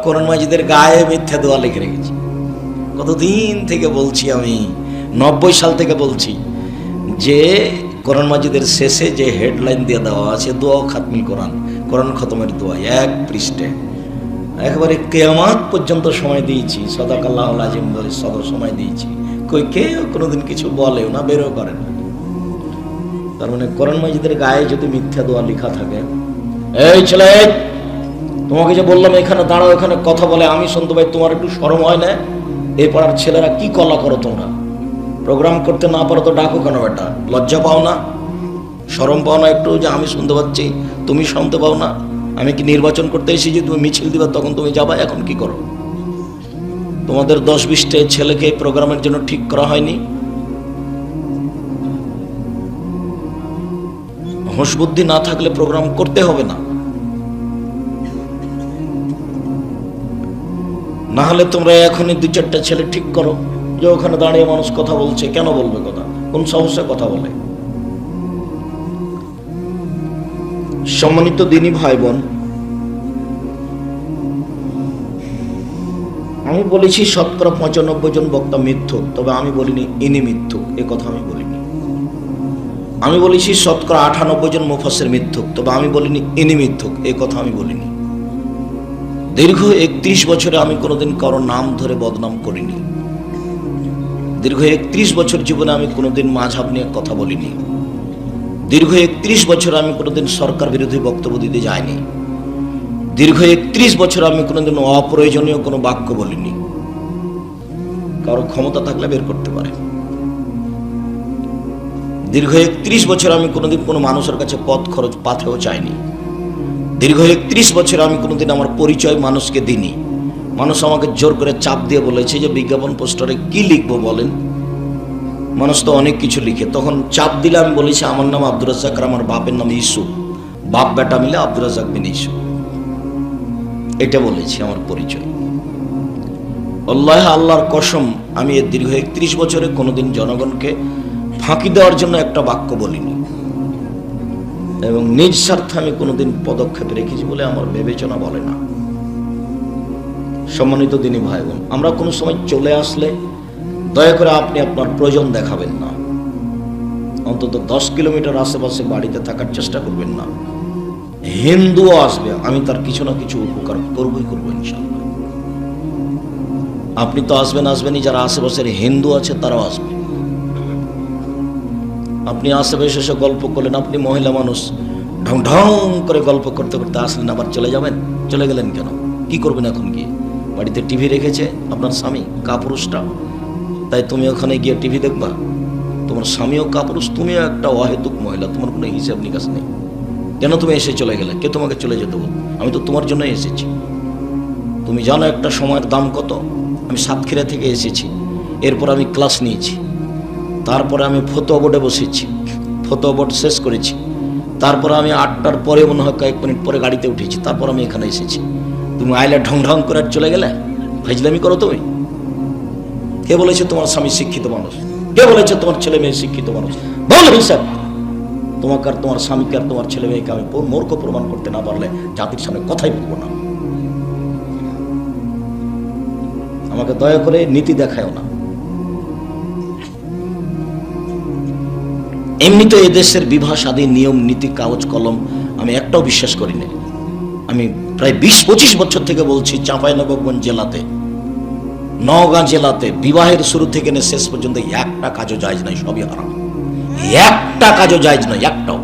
কোরআন মাজিদের গায়ে মিথ্যা দোয়া লিখে রেখেছি। কতদিন থেকে বলছি, আমি 90 সাল থেকে বলছি যে কোরআন মাজিদের শেষে যে হেডলাইন দিয়ে দেওয়া আছে দোয়া খাতমিল কোরআন, কোরআন খতমের দোয়া 1 পৃষ্ঠাে একেবারে কিয়ামত পর্যন্ত সময় দিয়েছি। সাদাকাল্লাহুল আজিম বলে সদর সময় দিয়েছি। কেউ কোনোদিন কিছু বলেও না, বেরও করে না। তার মানে কোরআন মাজিদের গায়ে যদি মিথ্যা দোয়া লেখা থাকে, এই ছেলে তোমাকে যে বললাম এখানে দাঁড়াও, এখানে কথা বলে আমি শুনতে পাই, তোমার একটু শরম হয় না? এই পাড়ার ছেলেরা কি কলা করো তোমরা? প্রোগ্রাম করতে না পারো তো ডাকো কেন? বেটা লজ্জা পাও না? শরম পাও না একটু যে আমি শুনতে পাচ্ছি তুমি শুনতে পাও না? আমি কি নির্বাচন করতে এসেছি তুমি মিছিল দিবা, তখন তুমি যাবা? এখন কি করো? তোমাদের 10-20টা ছেলেকে এই প্রোগ্রামের জন্য ঠিক করা হয়নি? হুঁশ বুদ্ধি না থাকলে প্রোগ্রাম করতে হবে না। না হলে তোমরা এখনই 2-4টা ছেলে ঠিক করো যে ওখানে দাঁড়িয়ে মানুষ কথা বলছে, কেন বলবে কথা? কোন সাহসে কথা বলে? সম্মানিত দিনী ভাই বোন, আমি বলেছি 95% জন বক্তা মিথ্যুক, তবে আমি বলিনি ইনি মিথ্যুক, এ কথা আমি বলিনি। আমি বলেছি 98% জন মুফাসসির মিথ্যুক, তবে আমি বলিনি ইনি মিথ্যুক, এ কথা আমি বলিনি। দীর্ঘ 31 বছরে আমি কোনোদিন কারো নাম ধরে বদনাম করিনি। দীর্ঘ 31 বছর জীবনে আমি কোনোদিন মাযহাব নিয়ে কথা বলিনি। দীর্ঘ 31 বছর আমি কোনোদিন সরকার বিরোধী বক্তব্য দিতে যাইনি। দীর্ঘ 31 বছর আমি কোনোদিন অপ্রয়োজনীয় কোনো বাক্য বলিনি। কারো ক্ষমতা থাকলে বের করতে পারে। দীর্ঘ 31 বছর আমি কোনোদিন কোনো মানুষের কাছে পথ খরচ পাথেও চাইনি। দীর্ঘ 31 বছর আমি কোনোদিন আমার পরিচয় মানুষকে দিইনি। মানুষ আমাকে জোর করে চাপ দিয়ে বলেছে যে বিজ্ঞাপন পোস্টারে কি লিখবো বলেন? মানুষ তো অনেক কিছু লিখে, তখন চাপ দিলে আমি বলেছি আমার নাম আব্দুর রাজ্জাক আর আমার বাপের নাম ইসু, বাপ বেটা মিলে আব্দুর রাজ্জাক বিন ইসু, এটা বলেছি আমার পরিচয়। আল্লাহর কসম, আমি এর দীর্ঘ 31 বছরে কোনোদিন জনগণকে ফাঁকি দেওয়ার জন্য একটা বাক্য বলিনি, এবং নিজ স্বার্থে আমি কোনোদিন পদক্ষেপ রেখেছি বলে আমার বিবেচনা বলে না। সম্মানিত দিনী ভাই বোন, আমরা কোনো সময় চলে আসলে দয়া করে আপনি আপনার প্রয়োজন দেখাবেন না। অন্তত 10 কিলোমিটার আশেপাশে বাড়িতে থাকার চেষ্টা করবেন না। হিন্দুও আসবে, আমি তার কিছু না কিছু উপকার করবই করবো ইনশাআল্লাহ। আপনি তো আসবেনই, যারা আশেপাশের হিন্দু আছে তারাও আসবে। আপনি আশেপাশে এসে গল্প করলেন, আপনি মহিলা মানুষ, ঢং ঢং করে গল্প করতে করতে আসলেন, আবার চলে যাবেন। চলে গেলেন কেন? কি করবেন এখন গিয়ে? বাড়িতে টিভি রেখেছে আপনার স্বামী, কাপুরুষটা, তাই তুমি ওখানে গিয়ে টিভি দেখবা? তোমার স্বামীও কাপুরুষ, তুমিও একটা অহেতুক মহিলা, তোমার কোনো হিসাব নিকাশ নেই। কেন তুমি এসে চলে গেলে? কে তোমাকে চলে যেতে বল? আমি তো তোমার জন্যই এসেছি। তুমি জানো একটা সময়ের দাম কত? আমি সাতক্ষীরা থেকে এসেছি, এরপর আমি ক্লাস নিয়েছি, তারপরে আমি ফতোয়া বোর্ডে বসেছি, ফতোয়া বোর্ড শেষ করেছি, তারপরে আমি 8টার পরে মনে হয় কয়েক মিনিট পরে গাড়িতে উঠেছি, তারপর আমি এখানে এসেছি। তুমি আইলে ঢং ঢং করে চলে গেলে? ফাজলামি করো তুমি? কে বলেছে তোমার স্বামী শিক্ষিত মানুষ? কে বলেছে তোমার ছেলে মেয়ে শিক্ষিত মানুষ? বল হিসাব। তোমাকে আর তোমার স্বামীকে আর তোমার ছেলে মেয়েকে আমি মূর্খ প্রমাণ করতে না পারলে জাতির সামনে কথাই বলবো না। আমাকে দয়া করে নীতি দেখায়ও না। এমনিতে এদেশের বিবাহ শাদী নিয়ম নীতি কাগজ কলম আমি একটাও বিশ্বাস করি না। আমি প্রায় 20-25 বছর থেকে বলছি, চাঁপাইনবাবগঞ্জ জেলাতে, নওগাঁ জেলাতে বিবাহের শুরু থেকে নিয়ে শেষ পর্যন্ত একটা কাজও জায়েজ নাই, সবই হারাম। একটা কাজও জায়েজ নয়, একটাও।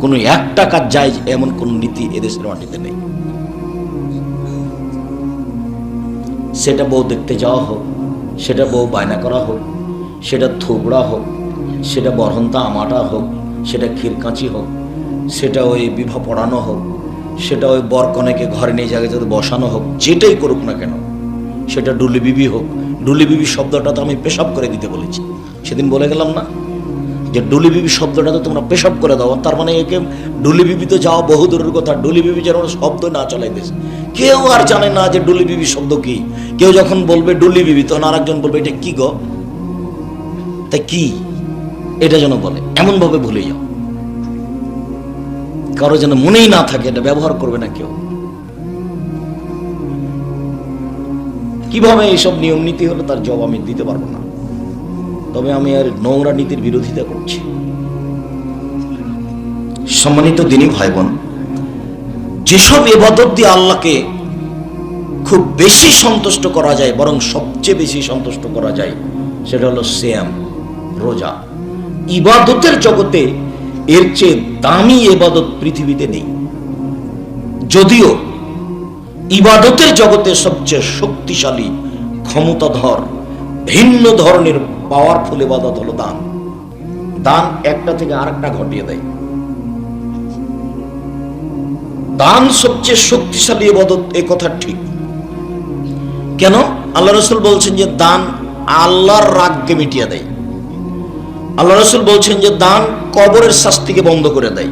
কোনো একটা কাজ জায়েজ এমন কোন নীতি এদেশের মাটিতে নেই। সেটা বউ দেখতে যাওয়া হোক, সেটা বউ বায়না করা হোক, সেটা থুবড়া হোক, সেটা বরহন্তা আমাটা হোক, সেটা ক্ষীরকাঁচি হোক, সেটা ওই বিবাহ পড়ানো হোক, সেটা ওই বরকনেকে ঘরে নিয়ে জায়গায় যাতে বসানো হোক, যেটাই করুক না কেন, সেটা ডুলি বিবি হোক। ডুলি বিবি শব্দটা তো আমি পেশাব করে দিতে বলেছি, সেদিন বলে গেলাম না যে ডুলি বিবি শব্দটা তো তোমরা পেশাব করে দাও। তার মানে একে ডুলি বিবি তো যাওয়া বহু দূরের কথা, ডুলি বিবি যেন শব্দ না চলাই দেশে। কেউ আর জানে না যে ডুলি বিবি শব্দ কি। কেউ যখন বলবে ডুলি বিবি, তখন আর একজন বলবে এটা কি গো, তাই কি এটা যেন বলে, এমন ভাবে ভুলে যাও, কারো যেন মনেই না থাকে, এটা ব্যবহার করবে না কেউ। কিভাবে এইসব নিয়ম নীতি হলো তার জবাব আমি দিতে পারবো না, তবে আমি আর নোংরা নীতির বিরোধিতা করছি। সম্মানিত দিনী ভাই বোন, যেসব ইবাদত দিয়ে আল্লাহকে খুব বেশি সন্তুষ্ট করা যায়, বরং সবচেয়ে বেশি সন্তুষ্ট করা যায়, সেটা হলো সিয়াম, রোজা। ইবাদতের জগতে এর চেয়ে দামি ইবাদত পৃথিবীতে নেই। যদিও ইবাদতের জগতে সবচেয়ে শক্তিশালী, ক্ষমতাধর, ভিন্ন ধরনের পাওয়ারফুল ইবাদত হলো দান। দান একটা থেকে আরেকটা ঘটিয়ে দেয়। দান সবচেয়ে শক্তিশালী ইবাদত, এ কথা ঠিক। কেন? আল্লাহ রাসূল বলছেন যে দান আল্লাহর রাগকে মিটিয়ে দেয়। আল্লাহ রাসূল বলছেন যে দান কবরের শাস্তিকে বন্ধ করে দেয়।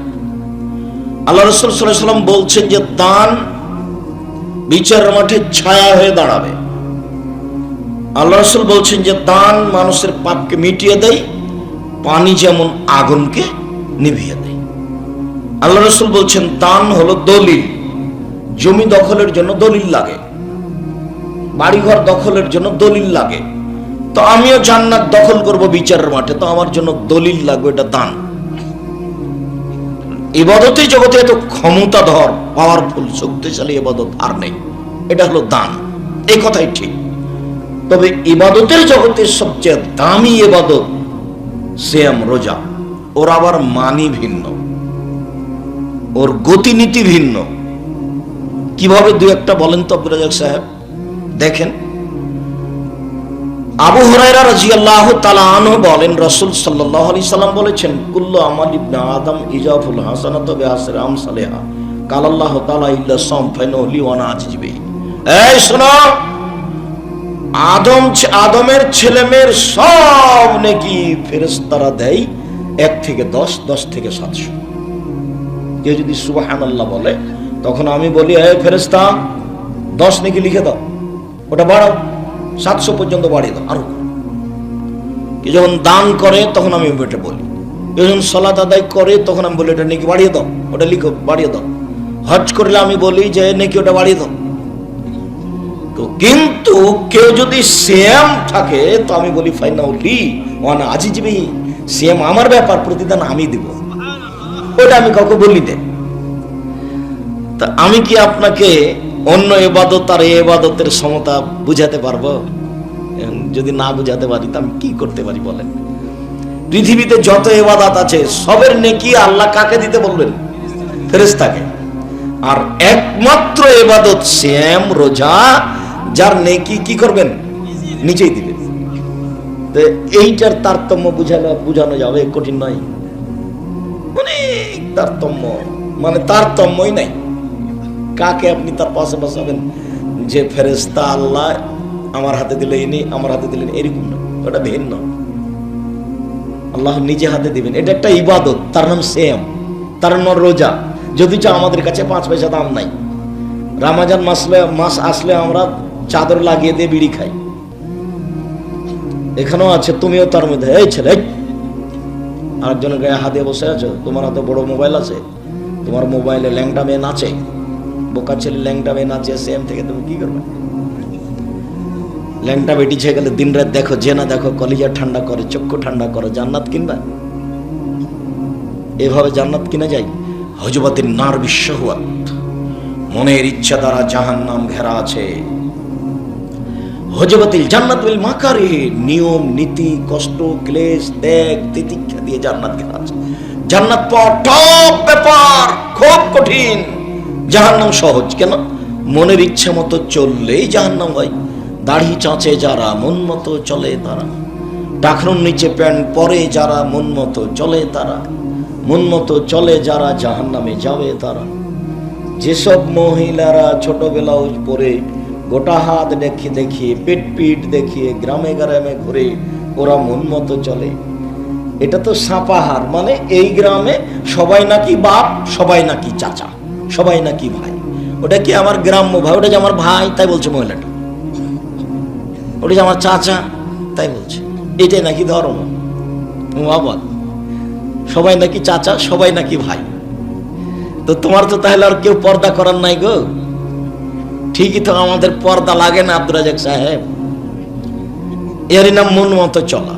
আল্লাহ রাসূল সাল্লাল্লাহু আলাইহি ওয়াসাল্লাম বলছেন যে দান বিচারের মাঠে ছায়া হয়ে দাঁড়াবে। আল্লাহ রাসূল বলছেন যে দান মানুষের পাপকে মিটিয়ে দেয়, পানি যেমন আগুনকে নিভিয়ে দেয়। আল্লাহ রাসূল বলছেন দান হলো দলিল। জমি দখলের জন্য দলিল লাগে, বাড়িঘর দখলের জন্য দলিল লাগে। তো আমিও জান্নাত দখল করব বিচারের মাঠে, তো আমার জন্য দলিল লাগবে, এটা দান। ইবাদতের জগতে এত ক্ষমতাধর, পাওয়ারফুল, শক্তিশালী ইবাদত আর নেই। এটা হলো দান, এই কথাই ঠিক। তবে ইবাদতের জগতে সবচেয়ে দামি ইবাদত সিয়াম, রোজা। ওর আবার মানি ভিন্ন, ওর গতিনীতি ভিন্ন। কিভাবে দু একটা বলেন তো আব্দুর রাজ্জাক সাহেব। দেখেন, আবু হুরায়রা রাদিয়াল্লাহু তাআলা আনহু বলেন, রাসূল সাল্লাল্লাহু আলাইহি সাল্লাম বলেছেন, কুল্লু আমাল ইবনে আদম ইজাফুল হাসানাতু বিআশরি আমসালিহা ক্বাল আল্লাহু তাআলা ইল্লা সাম ফাইনালি ওয়া নাজিবি। এই শোনো, আদমের ছেলেমেয়ের সব নেকি ফেরেশতারা দেয় 1 থেকে 10, 10 থেকে 700। কেউ যদি সুবহানাল্লাহ বলে, তখন আমি বলি, এই ফেরেশতা 10 নেকি লিখে দাও, ওটা বাড়াও, 700 পর্যন্ত বাড়িয়ে দাও আরো। কেউ যখন দান করে তখন আমি এটা বলি। কেউ যখন সালাত আদায় করে তখন আমি বলি, এটা নেকি বাড়িয়ে দাও, ওটা লিখো, বাড়িয়ে দাও। হজ করলে আমি বলি যে নেকি ওটা বাড়িয়ে দাও। কিন্তু কেউ যদি সিয়াম থাকে তো আমি বলি ফাইনালি ওয়া নাজিবি, সিয়াম আমার ব্যাপার, প্রতিদান আমি দিব, ওটা আমি কাউকে বলি না। তা আমি কি আপনাকে অন্য ইবাদত আর এই ইবাদতের সমতা বুঝাতে পারবো? যদি না বুঝাতে পারি তো আমি কি করতে পারি বলেন? পৃথিবীতে যত ইবাদত আছে সবের নেকি আল্লাহ কাকে দিতে বলবেন? ফেরেশতাকে। আর একমাত্র ইবাদত সিয়াম, রোজা, যার নেকি কি করবেন? নিচেই দিবেন। তো এইটার তারতম্য বুঝানো যাবে? কঠিন নয়, অনেক তারতম্য, মানে তারতম্যই নাই। কাকে আপনি তার পাশে বসাবেন যে ফেরেশতা আল্লাহ আমার হাতে দিলে ইনি, আমার হাতে দিলেন, এরকম না, ওটা ভিন্ন। আল্লাহ নিজে হাতে দিবেন, এটা একটা ইবাদত, তার নাম সিয়াম, তার নাম রোজা। যদি চাও আমাদের কাছে 5 পয়সা দাম নাই। রমজান মাস আসলে আমরা চাদর লাগিয়ে দিয়ে বিড়ি খাই, এখানেও আছে, তুমিও তার মধ্যে। এই ছেলে, আরেকজনের গায়ে হাত দিয়ে বসে আছো, তোমার হাতে বড় মোবাইল আছে, তোমার মোবাইলে ল্যাংটা মেয়ে নাচে, বোকা ছেলে ল্যাংটা মেয়ে নাচে, সিয়াম থেকে তুমি কি করবে? ল্যাংটা বেটি ছেয়ে গেলে দিন রাত দেখো, জেনা দেখো, কলিজা ঠান্ডা করে, চক্ষু ঠান্ডা করে, জান্নাত কিনবা? এভাবে জান্নাত কিনা যায়? হুজুবাতিন নার বিশ্বহুয়াত, মনের ইচ্ছা দ্বারা জাহান্নাম ঘেরা আছে। হুজুবাতিল জান্নাত বিল মাকারিহ, নিয়ম নীতি, কষ্ট, ক্লেশ, ত্যাগ, তিতিক্ষা দিয়ে জান্নাত ঘেরা আছে। জান্নাত পাওয়া টপ ব্যাপার, খুব কঠিন। জাহান্নাম সহজ। কেন? মনের ইচ্ছা মতো চললেই জাহান্নাম হয়। দাড়ি চাঁচে যারা, মন মতো চলে তারা। টাকনুর নিচে প্যান্ট পরে যারা, মন মতো চলে তারা। মন মতো চলে যারা, জাহান্নামে যাবে তারা। যেসব মহিলারা ছোট ব্লাউজ পরে, গোটা হাত দেখিয়ে, পেট পিট দেখিয়ে গ্রামে গ্রামে ঘুরে, ওরা মন মতো চলে। এটা তো সাপাহার, মানে এই গ্রামে সবাই নাকি বাপ, সবাই নাকি চাচা, সবাই নাকি ভাই। ওটা কি আমার গ্রাম্য ভাই? ওটা যে আমার ভাই তাই বলছে মহিলাটা। ওটা যে আমার চাচা তাই বলছে। এটাই নাকি ধর্ম? বাবা, সবাই নাকি চাচা, সবাই নাকি ভাই। তো তোমার তো তাহলে আর কেউ পর্দা করার নাই গো। ঠিকই তো আমাদের পর্দা লাগে না আব্দুর রাজাক সাহেব, এরই নাম মন মতো চলা।